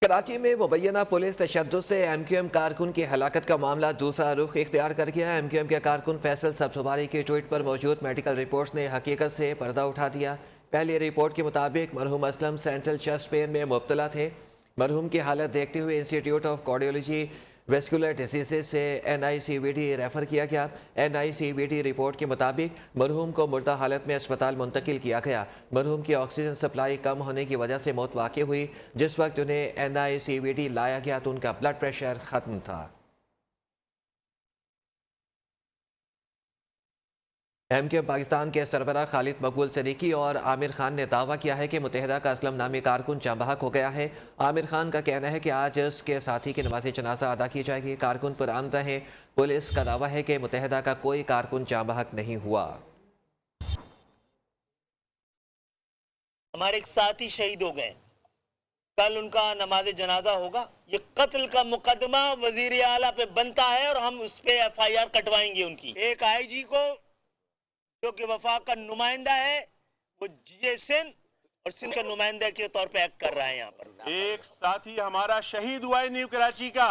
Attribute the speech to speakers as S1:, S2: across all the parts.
S1: कराची में मुबैना पुलिस तशद्दुद से MQM कारकुन की हलाकत का मामला दूसरा रुख इख्तियार कर गया। MQM के कारकुन फैसल सब्ज़वारी की ट्वीट पर मौजूद मेडिकल रिपोर्ट्स ने हकीकत से पर्दा उठा दिया। पहली रिपोर्ट के मुताबिक मरहूम असलम सेंट्रल चेस्ट पेन में मुब्तला थे। मरहूम की हालत देखते हुए institute of cardiology vascular disease से NICVD रेफ़र किया गया। NICVD रिपोर्ट के मुताबिक मरहूम को मुर्दा हालत में अस्पताल मुंतकिल किया गया। मरहूम की ऑक्सीजन सप्लाई कम होने की वजह से मौत वाक़ई हुई। जिस वक्त उन्हें NICVD लाया गया तो उनका ब्लड प्रेशर ख़त्म था। MQM पाकिस्तान के सरबराह खालिद मकबूल सदीकी और आमिर खान ने दावा किया है कि मुतहदा का असलम नामी कारकुन जाँ बहक हो गया है। आमिर खान का कहना है कि आज उसके साथी की नमाज जनाजा अदा की जाएगी। कारकुन पर आमद रहे। पुलिस का दावा है कि मुतहदा का कोई कारकुन जाँ बहक नहीं हुआ।
S2: हमारे एक साथी शहीद हो गए, कल उनका नमाज जनाजा होगा। ये कत्ल का मुकदमा वजीर आला पे बनता है और हम उस पे FIR कटवाएंगे उनकी। एक IG को जो कि वफाक का नुमाइंदा है, वो GSN और सिंध का नुमाइंदा के तौर पे एक्ट कर रहा है यहाँ पर।
S3: एक साथी हमारा शहीद हुआ है न्यू कराची का,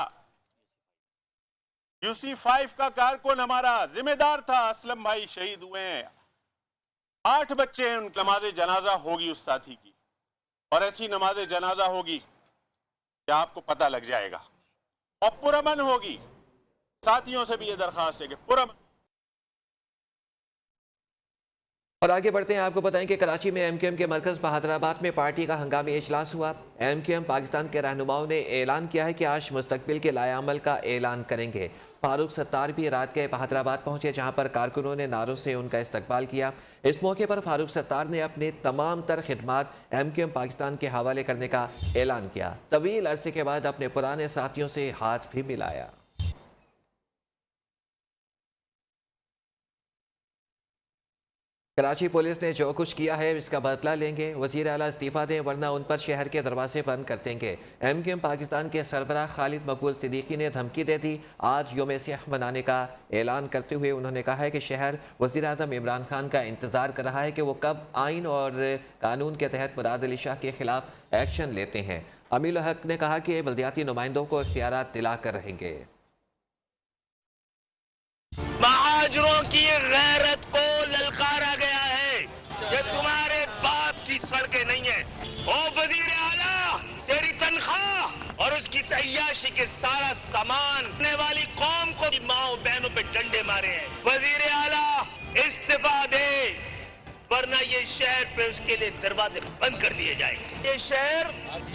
S3: UC5 का कारकुन हमारा जिम्मेदार था, असलम भाई शहीद हुए हैं। 8 बच्चे हैं, उनकी नमाज जनाजा होगी उस साथी की, और ऐसी नमाज जनाजा होगी कि आपको पता लग जाएगा, और पुरअमन होगी। साथियों से भी ये दरखास्त है कि पुरअमन।
S1: और आगे बढ़ते हैं। आपको बताएं कि कराची में MQM के मरकज़ बहादुराबाद में पार्टी का हंगामी इजलास हुआ। MQM पाकिस्तान के रहनुमाओं ने ऐलान किया है कि आज मुस्तकबिल के लाएअमल का ऐलान करेंगे। फारूक सत्तार भी रात के बहादुराबाद पहुंचे, जहां पर कारकुनों ने नारों से उनका इस्तकबाल किया। इस मौके पर फारूक सत्तार ने अपने तमाम तर खिदमात MQM पाकिस्तान के हवाले करने का ऐलान किया। तवील अरसे के बाद अपने पुराने साथियों से हाथ भी मिलाया। कराची पुलिस ने जो कुछ किया है इसका बदला लेंगे। वज़ीर आला इस्तीफ़ा दें वरना उन पर शहर के दरवाजे बंद कर देंगे। MQM पाकिस्तान के सरबराह खालिद मकबूल सदीकी ने धमकी दे दी। आज यौम सियाह मनाने का ऐलान करते हुए उन्होंने कहा है कि शहर वज़ीर आज़म इमरान खान का इंतज़ार कर रहा है कि वो कब आइन और कानून के तहत मुराद अली शाह के खिलाफ एक्शन लेते हैं। अमील हक ने कहा कि बल्दियाती नुमाइंदों को इख्तियारात दिला कर रहेंगे।
S2: महाजरों की गैरत को ललकारा गया है, ये तुम्हारे बाप की सड़कें नहीं है। ओ वजीर आला, तेरी तनख्वाह और उसकी अय्याशी के सारा सामान ने वाली कौम को माओ बहनों पे डंडे मारे हैं। वजीर आला इस्तीफा दे वरना ये शहर पे उसके लिए दरवाजे बंद कर दिए जाएंगे। ये शहर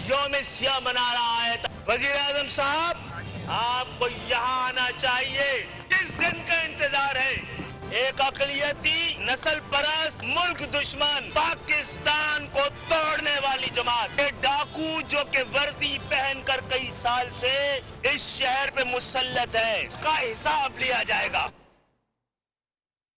S2: यौम सियाह मना रहा है। वजीर आजम साहब, आपको यहाँ आना चाहिए। किस दिन का इंतजार है? एक अकलियती नस्ल परस्त मुल्क दुश्मन पाकिस्तान को तोड़ने वाली जमात, ये डाकू जो कि वर्दी पहनकर कई साल से इस शहर पे मुसल्लत है, इसका हिसाब लिया जाएगा।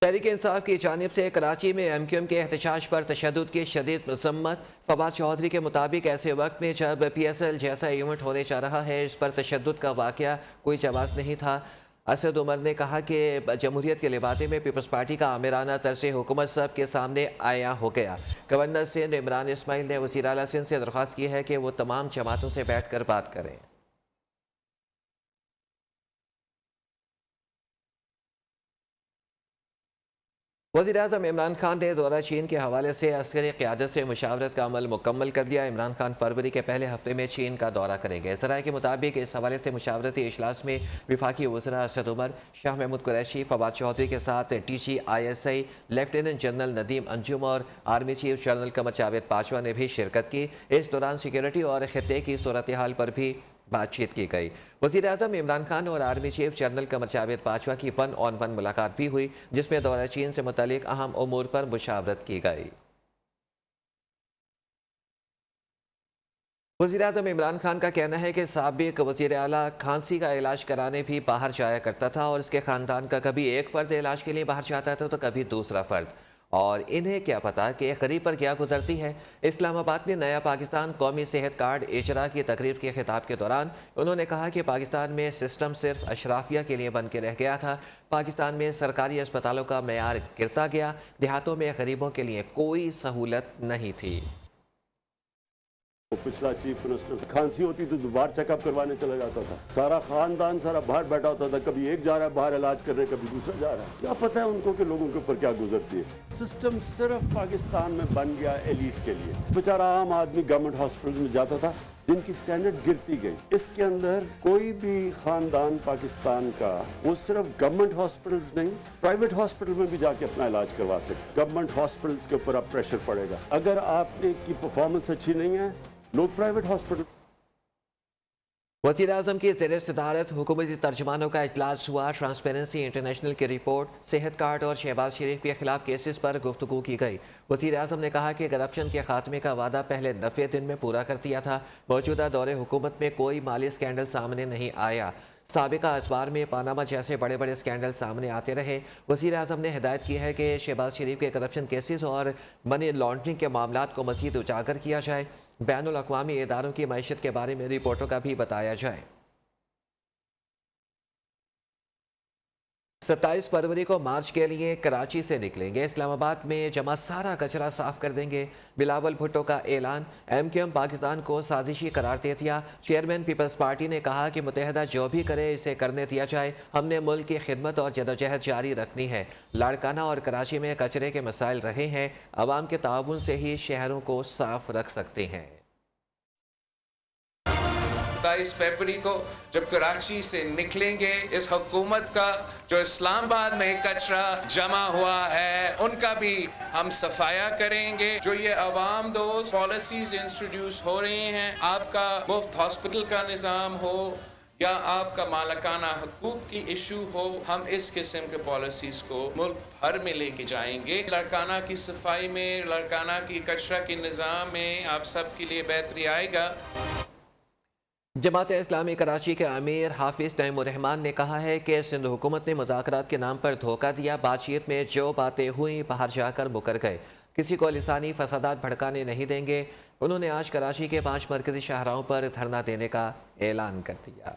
S1: तहरीक इंसाफ की जानिब से कराची में MQM के एहतजाज पर तशद्दुद की शदीद मज़म्मत। फवाद चौधरी के मुताबिक ऐसे वक्त में जब PSL जैसा इवेंट होने जा रहा है, इस पर तशद्दुद का वाक़या कोई जवाज़ नहीं था। असद उमर ने कहा कि जमहूरियत के लिबादे में पीपल्स पार्टी का आमिराना तर्ज हुकूमत सब के सामने आया हो गया। गवर्नर सिंध इमरान इस्माइल ने वज़ीर आला सिंध से दरख्वास्त की है कि वो तमाम जमातों से बैठ कर बात करें। वज़ीर आज़म इमरान खान ने दौरा चीन के हवाले से अस्करी क़यादत से मुशावरत का अमल मुकम्मल कर दिया। इमरान खान फरवरी के पहले हफ्ते में चीन का दौरा करेंगे। ज़राए के मुताबिक इस हवाले से मुशावरती इजलास में वफाकी वज़रा असद उमर, शाह महमूद कुरैशी, फवाद चौधरी के साथ DG ISI lieutenant general Nadeem Anjum और army chief general Qamar Javed Bajwa ने भी शिरकत की। इस दौरान सिक्योरिटी और खित्ते की सूरत हाल पर भी बातचीत की गई। वज़ीर आज़म इमरान खान और army chief general Qamar Javed Bajwa की 1-on-1 मुलाकात भी हुई, जिसमें दौरा चीन से मुतालिक अहम उमूर पर मुशावरत की गई। वज़ीर आज़म इमरान खान का कहना है कि साबिक वज़ीर आला खांसी का इलाज कराने भी बाहर जाया करता था और इसके ख़ानदान का कभी एक फ़र्द इलाज के लिए बाहर जाता था तो कभी दूसरा फ़र्द, और इन्हें क्या पता कि गरीब पर क्या गुजरती है। इस्लामाबाद में नया पाकिस्तान कौमी सेहत कार्ड इजरा की तकरीब के खिताब के दौरान उन्होंने कहा कि पाकिस्तान में सिस्टम सिर्फ अशराफिया के लिए बन के रह गया था। पाकिस्तान में सरकारी अस्पतालों का मेयार गिरता गया, देहातों में गरीबों के लिए कोई सहूलत नहीं थी।
S4: वो पिछला चीफ मिनिस्टर खांसी होती तो दोबारा चेकअप करवाने चला जाता था, सारा खानदान सारा बाहर बैठा होता था, कभी एक जा रहा है बाहर इलाज करने, कभी दूसरा जा रहा है। क्या पता है उनको कि लोगों के ऊपर क्या गुजरती है। सिस्टम सिर्फ पाकिस्तान में बन गया एलीट के लिए। बेचारा आम आदमी गवर्नमेंट हॉस्पिटल में जाता था जिनकी स्टैंडर्ड गिरती गई। इसके अंदर कोई भी खानदान पाकिस्तान का वो सिर्फ गवर्नमेंट हॉस्पिटल्स नहीं, प्राइवेट हॉस्पिटल में भी जाके अपना इलाज करवा सकते। गवर्नमेंट हॉस्पिटल्स के ऊपर अब प्रेशर पड़ेगा। अगर आपने की परफॉर्मेंस अच्छी नहीं है, लोग प्राइवेट हॉस्पिटल।
S1: वज़ीर-ए-आज़म की ज़ेर सदारत हुकूमती तर्जमानों का इजलास हुआ। ट्रांसपेरेंसी इंटरनेशनल की रिपोर्ट, सेहत कार्ड और शहबाज शरीफ के खिलाफ केसेस पर गुफ्तगू की गई। वज़ीर-ए-आज़म ने कहा कि करप्शन के खात्मे का वादा पहले 90 दिन में पूरा कर दिया था। मौजूदा दौरे हुकूमत में कोई माली स्कैंडल सामने नहीं आया। साबिका अखबार में पानामा जैसे बड़े बड़े स्कैंडल सामने आते रहे। वज़ीर-ए-आज़म ने हिदायत की है कि शहबाज शरीफ के करप्शन केसेस और मनी लॉन्ड्रिंग के मामलात को मज़ीद उजागर किया जाए। बैनुल अक़वामी इदारों की मईशत के बारे में रिपोर्टों का भी बताया जाए। 27 फरवरी को मार्च के लिए कराची से निकलेंगे। इस्लामाबाद में जमा सारा कचरा साफ कर देंगे। बिलावल भुट्टो का ऐलान। MQM पाकिस्तान को साजिशी करार दे दिया। चेयरमैन पीपल्स पार्टी ने कहा कि मुत्तहिदा जो भी करे इसे करने दिया जाए। हमने मुल्क की खिदमत और जदोजहद जारी रखनी है। लाड़काना और कराची में कचरे के मसाइल रहे हैं। अवाम के ताउन से ही शहरों को साफ रख सकते हैं।
S5: 27 फरवरी को जब कराची से निकलेंगे, इस हुकूमत का जो इस्लामाबाद में कचरा जमा हुआ है उनका भी हम सफाया करेंगे। जो ये अवाम दोस्त पॉलिसीज इंट्रोड्यूस हो रही हैं, आपका मुफ्त हॉस्पिटल का निज़ाम हो या आपका मालकाना हकूक की इशू हो, हम इस किस्म के पॉलिसीज़ को मुल्क भर में लेके जाएंगे। लड़काना की सफाई में, लड़काना की कचरा के निज़ाम में आप सब के लिए बेहतरी आएगा।
S1: जमात इस्लामी कराची के अमीर हाफिज नईमुर्रहमान ने कहा है कि सिंध हुकूमत ने मुज़ाकरात के नाम पर धोखा दिया। बातचीत में जो बातें हुई बाहर जाकर मुकर गए। किसी को लिसानी फसादात भड़काने नहीं देंगे। उन्होंने आज कराची के 5 मरकजी शाहराहों पर धरना देने का ऐलान कर दिया।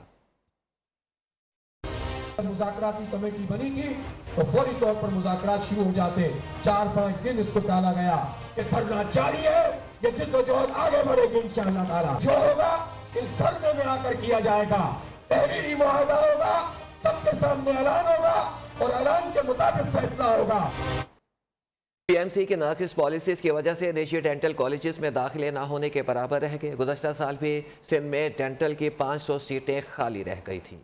S6: मुज़ाकराती कमेटी बनी थी तो फौरी तौर पर मुज़ाकरात शुरू हो जाते। 4-5 दिन इसको टाला गया कि धरना जारी है, ये जिद्दोजहद आगे बढ़ेगी इंशाअल्लाह ताला। जो होगा इस धरने में आकर किया जाएगा। तहरीरी मुआहदा होगा, सबके सामने ऐलान होगा और ऐलान के मुताबिक फैसला होगा।
S1: PMC के नाकिस पॉलिसीज की वजह से निजी डेंटल कॉलेजेस में दाखिले न होने के बराबर रह गए। गुज़श्ता साल भी सिंध में डेंटल की 500 सीटें खाली रह गई थीं।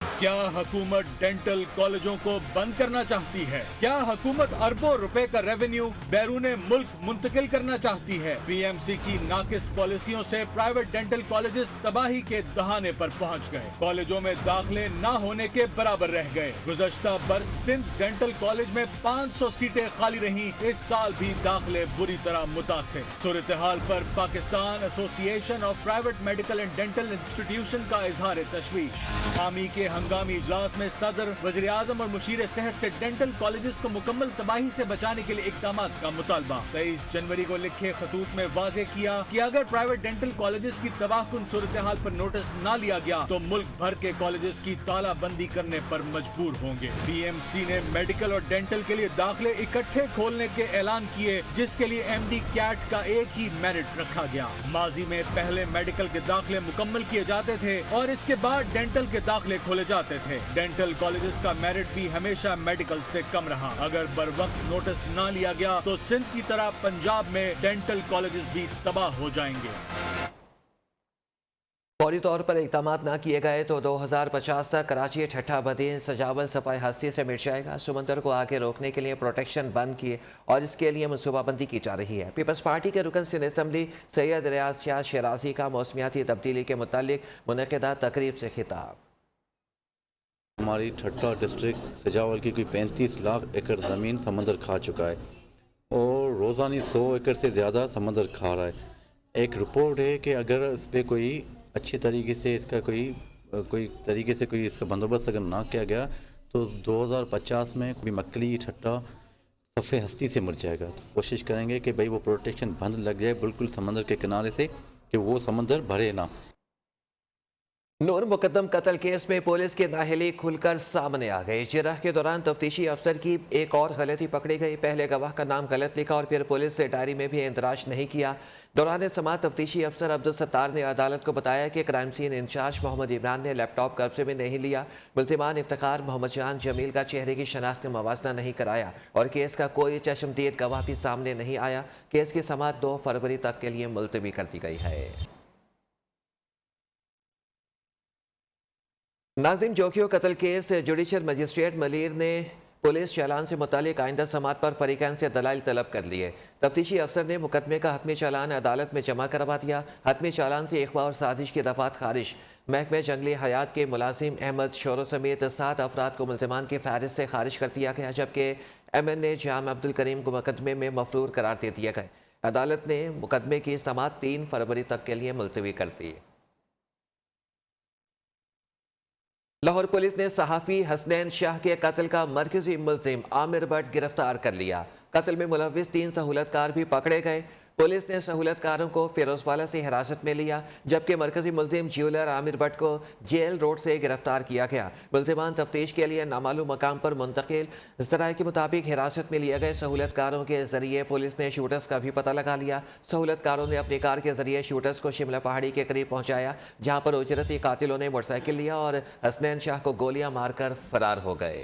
S7: क्या हुकूमत डेंटल कॉलेजों को बंद करना चाहती है? क्या हुकूमत अरबों रुपए का रेवेन्यू बैरून मुल्क मुंतकिल करना चाहती है? PMC की नाकिस पॉलिसियों से प्राइवेट डेंटल कॉलेजेस तबाही के दहाने पर पहुंच गए। कॉलेजों में दाखिले न होने के बराबर रह गए। गुज़श्ता बरस सिंध डेंटल कॉलेज में 500 सीटें खाली रहीं। इस साल भी दाखिले बुरी तरह मुतासिर। सूरत हाल पर Pakistan association of private medical and dental institution का इजहार तशवीश। हामी के हंगामी इजलास में सदर, वज़ीर-ए-आज़म और मुशीर सेहत से डेंटल कॉलेजेस को मुकम्मल तबाही से बचाने के लिए इक़दामात का मुतालबा। 23 जनवरी को लिखे खतूत में वाज़े किया कि अगर प्राइवेट डेंटल कॉलेजेस की तबाहकुन सूरत हाल पर नोटिस न लिया गया तो मुल्क भर के कॉलेजेस की तालाबंदी करने पर मजबूर होंगे। PMC ने मेडिकल और डेंटल के लिए दाखिले इकट्ठे खोलने के ऐलान किए, जिसके लिए MD कैट का एक ही मेरिट रखा गया। माजी में पहले मेडिकल के दाखिले मुकम्मल किए जाते थे और इसके बाद डेंटल के दाखिले खोले जाते थे। डेंटल कॉलेजेस का मेरिट भी हमेशा मेडिकल से कम रहा। अगर बर वक्त नोटिस न लिया गया तो सिंध की तरह पंजाब में डेंटल कॉलेजेस भी तबाह हो जाएंगे।
S1: फौरी तौर पर इक़दाम न किए गए तो 2050 तक कराची ठट्ठा बदीन सजावल सफाई हस्ती से मिट जाएगा। समंदर को आगे रोकने के लिए प्रोटेक्शन बंद किए और इसके लिए मनसूबाबंदी की जा रही है। पीपल्स पार्टी के रुकन सिंध असम्बली सैयद रियाज शाह शराजी का मौसमियाती तब्दीली के मुतालिक मुनक़िदा तकरीब से खिताब।
S8: हमारी ठट्टा डिस्ट्रिक्ट सजावल की कोई 35 लाख एकड़ ज़मीन समंदर खा चुका है और रोज़ानी 100 एकड़ से ज़्यादा समंदर खा रहा है। एक रिपोर्ट है कि अगर इस पर कोई अच्छे तरीके से इसका कोई इसका बंदोबस्त अगर ना किया गया तो 2050 में कोई मक्कली ठट्टा सफ़े हस्ती से मर जाएगा। तो कोशिश करेंगे कि भाई वो प्रोटेक्शन बंद लग जाए बिल्कुल समंदर के किनारे से, कि वो समंदर भरे ना।
S1: नूर मुकद्दम कत्ल केस में पुलिस की नाअहली खुलकर सामने आ गई। जिरह के दौरान तफ्तीशी अफसर की एक और गलती पकड़ी गई। पहले गवाह का नाम गलत लिखा और फिर पुलिस से डायरी में भी इंदराज नहीं किया। दौरान समाअत तफ्तीशी अफसर अब्दुल सत्तार ने अदालत को बताया कि crime scene incharge Mohammad Imran ने लैपटॉप कब्जे में नहीं लिया। मुल्जिमान इफ्तिखार, मोहम्मद जान, जमील का चेहरे की शनाख्त का मवाजना नहीं कराया और केस का कोई चश्मदीद गवाह भी सामने नहीं आया। केस की समाअत 2 फरवरी तक के लिए मुलतवी कर दी गई है। नाज़िम जोखियो कत्ल केस जुडिशल मजिस्ट्रेट मलिर ने पुलिस चालान से मुतालिक आइंदा समाअत पर फरीकैन से दलाइल तलब कर लिए। तफ्तीशी अफसर ने मुकदमे का हतमी चालान अदालत में जमा करवा दिया। हतमी चालान से इख्वा और साजिश की दफात खारिज। महकमे जंगली हयात के मुलाजिम अहमद शोरो समेत 7 अफराद को मुल्ज़िमान की फहरिस्त से खारिज कर दिया गया, जबकि MNA जाम अब्दुल करीम को मुकदमे में मफरूर करार दे दिया गया। अदालत ने मुकदमे की समाअत 3 फरवरी तक के लिए मुलतवी कर दी। लाहौर पुलिस ने सहाफ़ी हसनैन शाह के कत्ल का मरकजी मुल्ज़िम आमिर भट्ट गिरफ्तार कर लिया। कत्ल में मुलव्विस 3 सहूलतकार भी पकड़े गए। पुलिस ने सहूलतकारों को फिरोजवाला से हिरासत में लिया, जबकि मरकजी मुल्ज़िम ज्वेलर आमिर भट्ट को जेल रोड से गिरफ्तार किया गया। मुल्ज़िमान तफ्तीश के लिए नामालूम मकाम पर मुंतकिल। ज़राए के मुताबिक हिरासत में लिए गए सहूलतकारों के जरिए पुलिस ने शूटर्स का भी पता लगा लिया। सहूलतकारों ने अपनी कार के जरिए शूटर्स को शिमला पहाड़ी के करीब पहुँचाया, जहाँ पर उजरती कातिलों ने मोटरसाइकिल लिया और हसनैन शाह को गोलियाँ मारकर फरार हो गए।